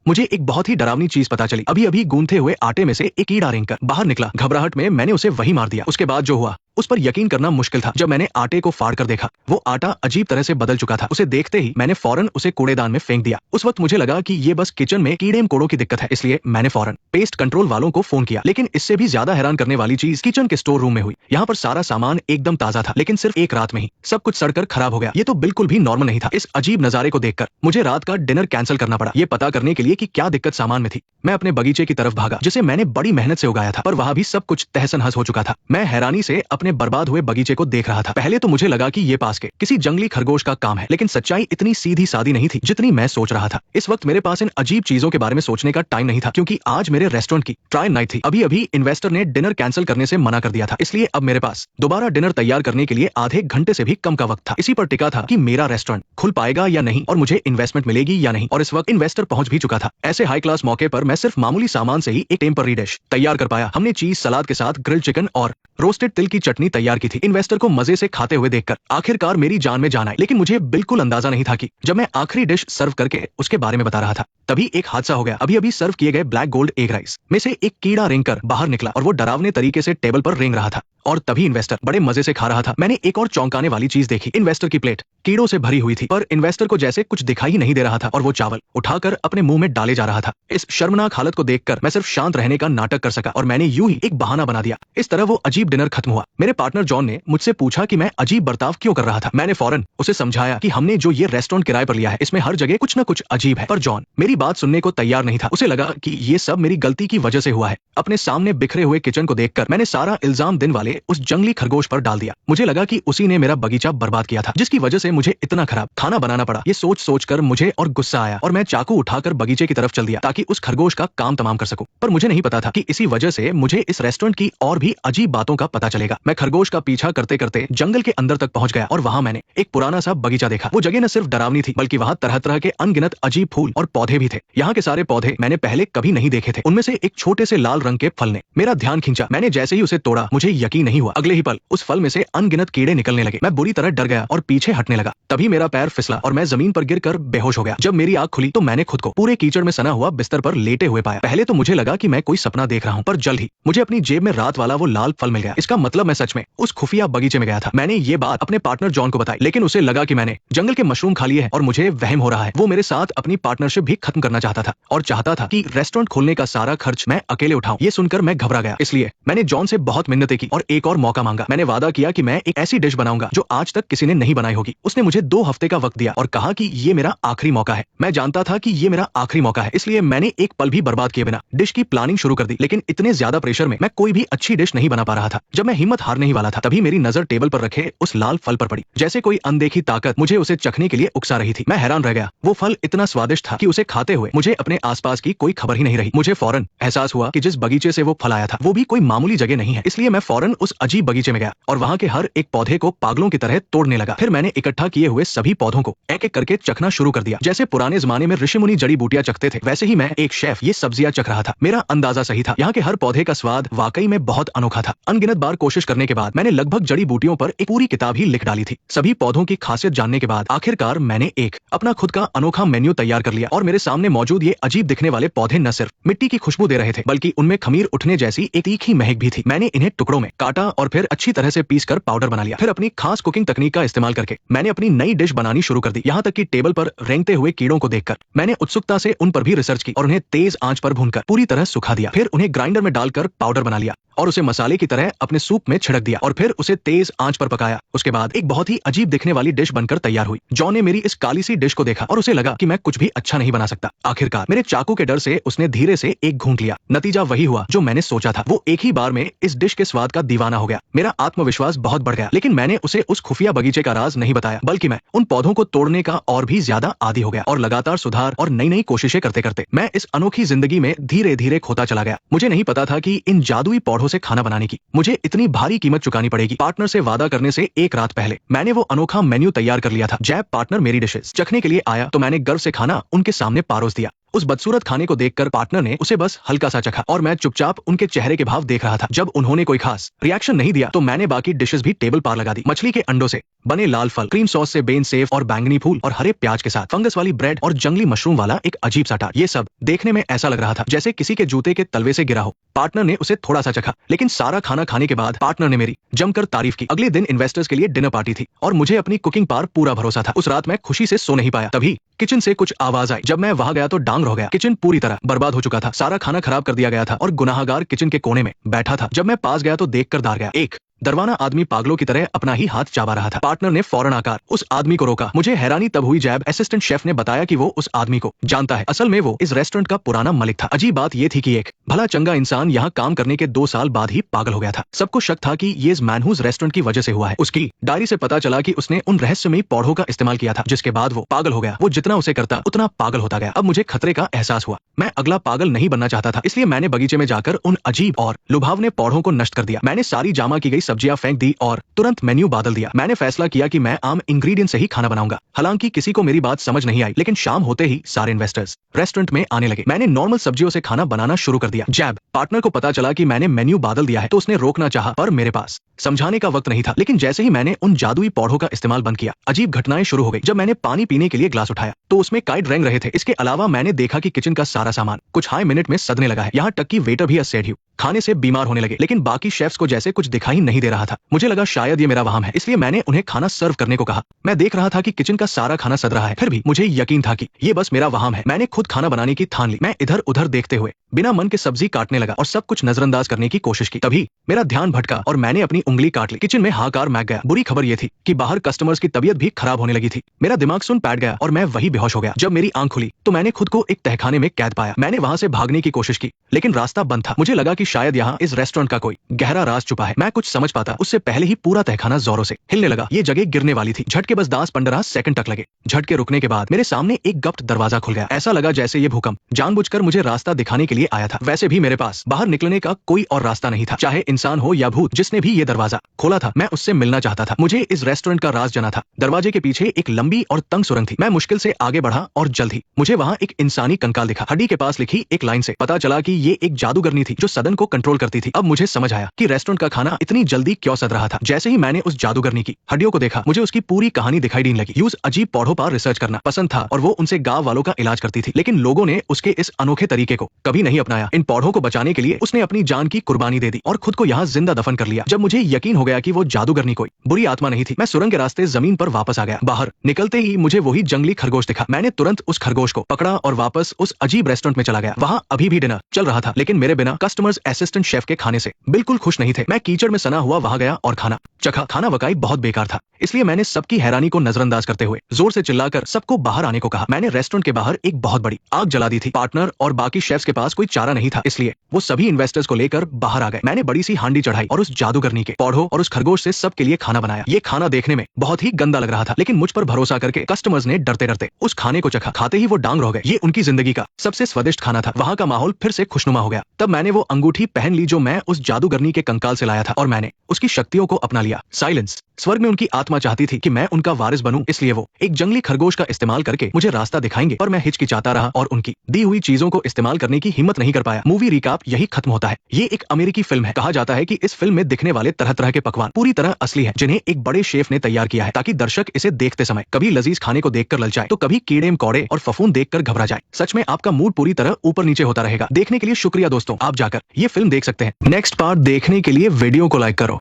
मुझे एक बहुत ही डरावनी चीज पता चली। अभी अभी गूंथे हुए आटे में से एक कीड़ा रेंगकर बाहर निकला। घबराहट में मैंने उसे वहीं मार दिया। उसके बाद जो हुआ उस पर यकीन करना मुश्किल था। जब मैंने आटे को फाड़ कर देखा, वो आटा अजीब तरह से बदल चुका था। उसे देखते ही मैंने फौरन उसे कूड़ेदान में फेंक दिया। उस वक्त मुझे लगा कि ये बस किचन में कीड़े मकोड़ों की दिक्कत है, इसलिए मैंने फौरन पेस्ट कंट्रोल वालों को फोन किया। लेकिन इससे भी ज्यादा हैरान करने वाली चीज किचन के स्टोर रूम में हुई। यहाँ पर सारा सामान एकदम ताजा था, लेकिन सिर्फ एक रात में ही सब कुछ सड़कर खराब हो गया। ये तो बिल्कुल भी नॉर्मल नहीं था। इस अजीब नजारे को देखकर मुझे रात का डिनर कैंसिल करना पड़ा, ये पता करने के लिए कि क्या दिक्कत सामान में थी। मैं अपने बगीचे की तरफ भागा, जिसे मैंने बड़ी मेहनत से उगाया था, पर वहां भी सब कुछ तहस नहस हो चुका था। मैं हैरानी से अपने बर्बाद हुए बगीचे को देख रहा था। पहले तो मुझे लगा कि ये पास के किसी जंगली खरगोश का काम है, लेकिन सच्चाई इतनी सीधी सादी नहीं थी जितनी मैं सोच रहा था। इस वक्त मेरे पास इन अजीब चीजों के बारे में सोचने का टाइम नहीं था, क्योंकि आज मेरे रेस्टोरेंट की ट्रायल नाइट थी। अभी अभी इन्वेस्टर ने डिनर कैंसिल करने से मना कर दिया था, इसलिए अब मेरे पास दोबारा डिनर तैयार करने के लिए आधे घंटे से भी कम का वक्त था। इसी पर टिका था कि मेरा रेस्टोरेंट खुल पाएगा या नहीं, और मुझे इन्वेस्टमेंट मिलेगी या नहीं। और इस वक्त इन्वेस्टर पहुंच भी चुका था। ऐसे हाई क्लास मौके पर मैं सिर्फ मामूली सामान से ही एक टेम्पररी डिश तैयार कर पाया। हमने चीज सलाद के साथ ग्रिल्ड चिकन और रोस्टेड तिल की चटनी तैयार की थी। इन्वेस्टर को मजे से खाते हुए देखकर आखिरकार मेरी जान में जान आई। लेकिन मुझे बिल्कुल अंदाजा नहीं था कि जब मैं आखिरी डिश सर्व करके उसके बारे में बता रहा था, तभी एक हादसा हो गया। अभी अभी सर्व किए गए ब्लैक गोल्ड एग राइस में से एक कीड़ा रेंगकर बाहर निकला, और वो डरावने तरीके से टेबल पर रेंग रहा था। और तभी इन्वेस्टर बड़े मजे से खा रहा था। मैंने एक और चौंकाने वाली चीज देखी। इन्वेस्टर की प्लेट कीड़ों से भरी हुई थी, पर इन्वेस्टर को जैसे कुछ दिखाई ही नहीं दे रहा था, और वो चावल उठाकर अपने मुंह में डाले जा रहा था। इस शर्मनाक हालत को देखकर मैं सिर्फ शांत रहने का नाटक कर सका, और मैंने यूं ही एक बहाना बना दिया। इस तरह वो अजीब डिनर खत्म हुआ। मेरे पार्टनर जॉन ने मुझसे पूछा कि मैं अजीब बर्ताव क्यों कर रहा था। मैंने फौरन उसे समझाया कि हमने जो ये रेस्टोरेंट किराए पर लिया है, इसमें हर जगह कुछ न कुछ अजीब है। पर जॉन मेरी बात सुनने को तैयार नहीं था। उसे लगा कि ये सब मेरी गलती की वजह से हुआ है। अपने सामने बिखरे हुए किचन को देखकर मैंने सारा इल्जाम दिन वाले उस जंगली खरगोश पर डाल दिया। मुझे लगा कि उसी ने मेरा बगीचा बर्बाद किया था, जिसकी वजह से मुझे इतना खराब खाना बनाना पड़ा। ये सोच सोचकर मुझे और गुस्सा आया, और मैं चाकू उठाकर बगीचे की तरफ चल दिया ताकि उस खरगोश का काम तमाम कर सकूं। पर मुझे नहीं पता था कि इसी वजह से मुझे इस रेस्टोरेंट की और भी अजीब बातों का पता चलेगा। मैं खरगोश का पीछा करते करते जंगल के अंदर तक पहुंच गया, और वहां मैंने एक पुराना सा बगीचा देखा। वो जगह न सिर्फ डरावनी थी, बल्कि वहां तरह तरह के अनगिनत अजीब फूल और पौधे भी थे। यहाँ के सारे पौधे मैंने पहले कभी नहीं देखे थे। उनमें से एक छोटे से लाल रंग के फल ने मेरा ध्यान खींचा। मैंने जैसे ही उसे तोड़ा, मुझे यकीन नहीं हुआ। अगले ही पल उस फल में से अनगिनत कीड़े निकलने लगे। मैं बुरी तरह डर गया और पीछे हटने लगा। तभी मेरा पैर फिसला और मैं जमीन पर गिरकर बेहोश हो गया। जब मेरी आंख खुली तो मैंने खुद को पूरे कीचड़ में सना हुआ बिस्तर पर लेटे हुए पाया। पहले तो मुझे लगा कि मैं कोई सपना देख रहा हूँ, पर जल्द ही मुझे अपनी जेब में रात वाला वो लाल फल मिल गया। इसका मतलब मैं सच में उस खुफिया बगीचे में गया था। मैंने ये बात अपने पार्टनर जॉन को बताई, लेकिन उसे लगा कि मैंने जंगल के मशरूम खा लिए हैं और मुझे वहम हो रहा है। वो मेरे साथ अपनी पार्टनरशिप भी खत्म करना चाहता था, और चाहता था कि रेस्टोरेंट खोलने का सारा खर्च मैं अकेले उठाऊं। ये सुनकर मैं घबरा गया, इसलिए मैंने जॉन से बहुत मिन्नतें की और एक और मौका मांगा। मैंने वादा किया कि मैं एक ऐसी डिश बनाऊंगा जो आज तक किसी ने नहीं बनाई होगी। उसने मुझे 2 हफ्ते का वक्त दिया और कहा कि ये मेरा आखिरी मौका है। मैं जानता था कि ये मेरा आखिरी मौका है, इसलिए मैंने एक पल भी बर्बाद किए बिना डिश की प्लानिंग शुरू कर दी। लेकिन इतने ज्यादा प्रेशर में मैं कोई भी अच्छी डिश नहीं बना पा रहा था। जब मैं हिम्मत हारने ही वाला था, तभी मेरी नजर टेबल पर रखे उस लाल फल पर पड़ी। जैसे कोई अनदेखी ताकत मुझे उसे चखने के लिए उकसा रही थी। मैं हैरान रह गया। वो फल इतना स्वादिष्ट था कि उसे खाते हुए मुझे अपने आसपास की कोई खबर ही नहीं रही। मुझे फौरन एहसास हुआ कि जिस बगीचे से वो फल आया था, वो भी कोई मामूली जगह नहीं है। इसलिए मैं फौरन उस अजीब बगीचे में गया और वहां के हर एक पौधे को पागलों की तरह तोड़ने लगा। फिर मैंने इकट्ठा किए हुए सभी पौधों को एक एक करके चखना शुरू कर दिया। जैसे पुराने जमाने में ऋषि मुनि जड़ी बूटियां चखते थे, वैसे ही मैं एक शेफ ये सब्जियां चख रहा था। मेरा अंदाजा सही था। यहाँ के हर पौधे का स्वाद वाकई में बहुत अनोखा था। अनगिनत बार कोशिश करने के बाद मैंने लगभग जड़ी बूटियों पर एक पूरी किताब ही लिख डाली थी। सभी पौधों की खासियत जानने के बाद आखिरकार मैंने एक अपना खुद का अनोखा मेन्यू तैयार कर लिया, और मेरे सामने मौजूद ये अजीब दिखने वाले पौधे न सिर्फ मिट्टी की खुशबू दे रहे थे, बल्कि उनमें खमीर उठने जैसी एक तीखी महक भी थी। मैंने इन्हें टुकड़ों में काटा और फिर अच्छी तरह से पीस कर पाउडर बना लिया। फिर अपनी खास कुकिंग तकनीक का इस्तेमाल करके मैंने अपनी नई डिश बनानी शुरू कर दी। यहाँ तक कि टेबल पर रेंगते हुए कीड़ों को देखकर मैंने उत्सुकता से उन पर भी रिसर्च की और उन्हें तेज आंच पर भूनकर पूरी तरह सुखा दिया। फिर उन्हें ग्राइंडर में डालकर पाउडर बना लिया और उसे मसाले की तरह अपने सूप में छिड़क दिया, और फिर उसे तेज आंच पर पकाया। उसके बाद एक बहुत ही अजीब दिखने वाली डिश बनकर तैयार हुई। जॉन ने मेरी इस काली सी डिश को देखा और उसे लगा कि मैं कुछ भी अच्छा नहीं बना सकता। आखिरकार मेरे चाकू के डर से उसने धीरे से एक घूंट लिया। नतीजा वही हुआ जो मैंने सोचा था। वो एक ही बार में इस डिश के स्वाद का दीवाना हो गया। मेरा आत्मविश्वास बहुत बढ़ गया, लेकिन मैंने उसे उस खुफिया बगीचे का राज नहीं बताया, बल्कि मैं उन पौधों को तोड़ने का और भी ज्यादा आदी हो गया, और लगातार सुधार और नई नई कोशिशें करते करते मैं इस अनोखी जिंदगी में धीरे धीरे खोता चला गया। मुझे नहीं पता था कि इन जादुई पौधों से खाना बनाने की मुझे इतनी भारी कीमत चुकानी पड़ेगी। पार्टनर से वादा करने से एक रात पहले मैंने वो अनोखा मेन्यू तैयार कर लिया था। जब पार्टनर मेरी डिशेस चखने के लिए आया तो मैंने गर्व से खाना उनके सामने पारोस दिया, उस बदसूरत खाने को देखकर पार्टनर ने उसे बस हल्का सा चखा और मैं चुपचाप उनके चेहरे के भाव देख रहा था। जब उन्होंने कोई खास रिएक्शन नहीं दिया तो मैंने बाकी डिशेस भी टेबल पार लगा दी। मछली के अंडों से बने लाल फल, क्रीम सॉस से बेन सेफ और बैंगनी फूल और हरे प्याज के साथ फंगस वाली ब्रेड और जंगली मशरूम वाला एक अजीब सा टाट। ये सब देखने में ऐसा लग रहा था जैसे किसी के जूते के तलवे से गिरा हो। पार्टनर ने उसे थोड़ा सा चखा, लेकिन सारा खाना खाने के बाद पार्टनर ने मेरी जमकर तारीफ की। अगले दिन इन्वेस्टर्स के लिए डिनर पार्टी थी और मुझे अपनी कुकिंग पर पूरा भरोसा था। उस रात मैं खुशी से सो नहीं पाया। तभी किचन से कुछ आवाज आई। जब मैं वहां गया तो डांग रह गया। किचन पूरी तरह बर्बाद हो चुका था। सारा खाना खराब कर दिया गया था और गुनाहगार किचन के कोने में बैठा था। जब मैं पास गया तो देखकर डर गया। एक दरवाना आदमी पागलों की तरह अपना ही हाथ चाबा रहा था। पार्टनर ने फौरन आकर उस आदमी को रोका। मुझे हैरानी तब हुई जब असिस्टेंट शेफ ने बताया कि वो उस आदमी को जानता है। असल में वो इस रेस्टोरेंट का पुराना मालिक था। अजीब बात ये थी कि एक भला चंगा इंसान यहाँ काम करने के 2 साल बाद ही पागल हो गया था। सबको शक था कि ये इस मैनहूज रेस्टोरेंट की वजह से हुआ है। उसकी डायरी से पता चला कि उसने उन रहस्यमयी पौधों का इस्तेमाल किया था, जिसके बाद वो पागल हो गया। वो जितना उसे करता उतना पागल होता गया। अब मुझे खतरे का एहसास हुआ। मैं अगला पागल नहीं बनना चाहता था, इसलिए मैंने बगीचे में जाकर उन अजीब और लुभावने पौधों को नष्ट कर दिया। मैंने सारी जामा की गई सब्जियां फेंक दी और तुरंत मेन्यू बदल दिया। मैंने फैसला किया कि मैं आम इंग्रेडिएंट से ही खाना बनाऊंगा। हालांकि किसी को मेरी बात समझ नहीं आई, लेकिन शाम होते ही सारे इन्वेस्टर्स रेस्टोरेंट में आने लगे। मैंने नॉर्मल सब्जियों से खाना बनाना शुरू कर दिया। जब पार्टनर को पता चला कि मैंने मेन्यू बदल दिया है तो उसने रोकना चाहा, पर मेरे पास समझाने का वक्त नहीं था। लेकिन जैसे ही मैंने उन जादुई पौधों का इस्तेमाल बंद किया, अजीब घटनाएं शुरू हो गई। जब मैंने पानी पीने के लिए ग्लास उठाया तो उसमें काइट रेंग रहे थे। इसके अलावा मैंने देखा कि किचन का सारा सामान कुछ हाई मिनट में सड़ने लगा है। यहाँ तक कि वेटर भी असेड खाने से बीमार होने लगे। लेकिन बाकी शेफ्स को जैसे कुछ दिखाई नहीं दे रहा था। मुझे लगा शायद ये मेरा वहम है, इसलिए मैंने उन्हें खाना सर्व करने को कहा। मैं देख रहा था कि किचन का सारा खाना सड़ रहा है, फिर भी मुझे यकीन था कि ये बस मेरा वहम है। मैंने खुद खाना बनाने की ठान ली। मैं इधर उधर देखते हुए बिना मन के सब्जी काटने लगा और सब कुछ नजरअंदाज करने की कोशिश की। तभी मेरा ध्यान भटका और मैंने अपनी उंगली काट ली। किचन में हाहाकार मच गया। बुरी खबर यह थी कि बाहर कस्टमर्स की तबीयत भी खराब होने लगी थी। मेरा दिमाग सुन बैठ गया और मैं वही बेहोश हो गया। जब मेरी आंख खुली तो मैंने खुद को एक तहखाने में कैद पाया। मैंने वहां से भागने की कोशिश की, लेकिन रास्ता बंद था। मुझे लगा कि शायद यहाँ इस रेस्टोरेंट का कोई गहरा राज छुपा है। मैं कुछ समझ पाता उससे पहले ही पूरा तहखाना जोरों से हिलने लगा। ये जगह गिरने वाली थी। झटके बस 10-15 सेकंड तक लगे। झटके रुकने के बाद मेरे सामने एक गप्त दरवाजा खुल गया। ऐसा लगा जैसे ये भूकंप जानबूझकर मुझे रास्ता दिखाने के लिए आया था। वैसे भी मेरे पास बाहर निकलने का कोई और रास्ता नहीं था। चाहे इंसान हो या भूत, जिसने भी ये दरवाजा खोला था, मैं उससे मिलना चाहता था। मुझे इस रेस्टोरेंट का राज जाना था। दरवाजे के पीछे एक लंबी और तंग सुरंग थी। मैं मुश्किल से आगे बढ़ा और जल्द ही मुझे वहाँ एक इंसानी कंकाल दिखा। हड्डी के पास लिखी एक लाइन से पता चला कि ये एक जादूगरनी थी जो सदन को कंट्रोल करती थी। अब मुझे समझ आया कि रेस्टोरेंट का खाना इतनी जल्दी क्यों सड़ रहा था। जैसे ही मैंने उस जादूगरनी की हड्डियों को देखा, मुझे उसकी पूरी कहानी दिखाई देने लगी। यूज अजीब पौधों पर रिसर्च करना पसंद था और वो उनसे गांव वालों का इलाज करती थी। लेकिन लोगों ने उसके इस अनोखे तरीके को कभी नहीं अपनाया। इन पौधों को बचाने के लिए उसने अपनी जान की कुर्बानी दे दी और खुद को यहाँ जिंदा दफन कर लिया। जब मुझे यकीन हो गया कि वो जादूगरनी कोई बुरी आत्मा नहीं थी, मैं सुरंग के रास्ते जमीन पर वापस आ गया। बाहर निकलते ही मुझे वही जंगली खरगोश दिखा। मैंने तुरंत उस खरगोश को पकड़ा और वापस उस अजीब रेस्टोरेंट में चला गया। वहाँ अभी भी डिनर चल रहा था, लेकिन मेरे बिना कस्टमर्स असिस्टेंट शेफ के खाने से बिल्कुल खुश नहीं थे। मैं कीचड़ में सना हुआ वहां गया और खाना चखा। खाना वाकई बहुत बेकार था, इसलिए मैंने सबकी हैरानी को नजरअंदाज करते हुए जोर से चिल्लाकर सबको बाहर आने को कहा। मैंने रेस्टोरेंट के बाहर एक बहुत बड़ी आग जला दी थी। पार्टनर और बाकी शेफ्स के पास कोई चारा नहीं था, इसलिए वो सभी इन्वेस्टर्स को लेकर बाहर आ गए। मैंने बड़ी सी हांडी चढ़ाई और उस जादूगरनी के पौधों और उस खरगोश से सबके लिए खाना बनाया। ये खाना देखने में बहुत ही गंदा लग रहा था, लेकिन मुझ पर भरोसा करके कस्टमर्स ने डरते डरते उस खाने को चखा। खाते ही वो डांग रह गए। ये उनकी जिंदगी का सबसे स्वादिष्ट खाना था। वहाँ का माहौल फिर से खुशनुमा हो गया। तब मैंने वो अंगूठी पहन ली जो मैं उस जादूगरनी के कंकाल से लाया था और मैंने उसकी शक्तियों को अपना लिया। साइलेंस। स्वर्ग में उनकी आत्मा चाहती थी कि मैं उनका वारिस बनूं, इसलिए वो एक जंगली खरगोश का इस्तेमाल करके मुझे रास्ता दिखाएंगे, पर मैं हिचकिचाता रहा और उनकी दी हुई चीजों को इस्तेमाल करने की हिम्मत नहीं कर पाया। मूवी रिकाप यही खत्म होता है। ये एक अमेरिकी फिल्म है। कहा जाता है कि इस फिल्म में दिखने वाले तरह तरह के पकवान पूरी तरह असली हैं, जिन्हें एक बड़े शेफ ने तैयार किया है ताकि दर्शक इसे देखते समय कभी लजीज खाने को देखकर ललचाए तो कभी कीड़े मकोड़े और फफूंद देखकर घबरा जाए। सच में आपका मूड पूरी तरह ऊपर नीचे होता रहेगा। देखने के लिए शुक्रिया दोस्तों। आप जाकर ये फिल्म देख सकते हैं। नेक्स्ट पार्ट देखने के लिए वीडियो को लाइक करो।